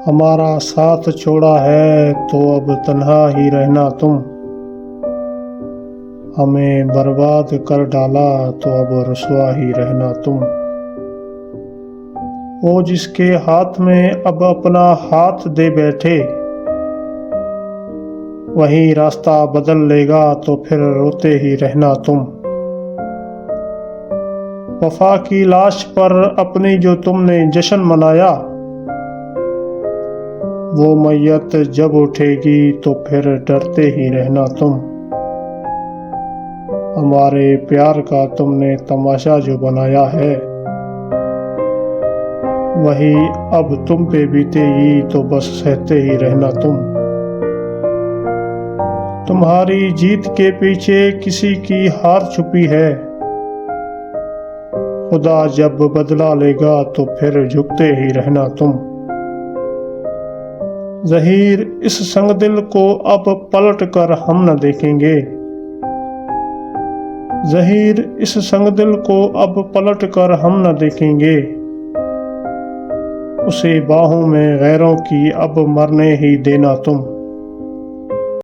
हमारा साथ छोड़ा है तो अब तन्हा ही रहना तुम। हमें बर्बाद कर डाला तो अब रुसवा ही रहना तुम। वो जिसके हाथ में अब अपना हाथ दे बैठे, वही रास्ता बदल लेगा तो फिर रोते ही रहना तुम। वफा की लाश पर अपनी जो तुमने जश्न मनाया, वो मैयत जब उठेगी तो फिर डरते ही रहना तुम। हमारे प्यार का तुमने तमाशा जो बनाया है, वही अब तुम पे बीतेगी तो बस सहते ही रहना तुम। तुम्हारी जीत के पीछे किसी की हार छुपी है, खुदा जब बदला लेगा तो फिर झुकते ही रहना तुम। ज़हीर इस संग दिल को अब पलट कर हम न देखेंगे, ज़हीर इस संग दिल को अब पलट कर हम न देखेंगे। उसे बाहों में गैरों की अब मरने ही देना तुम।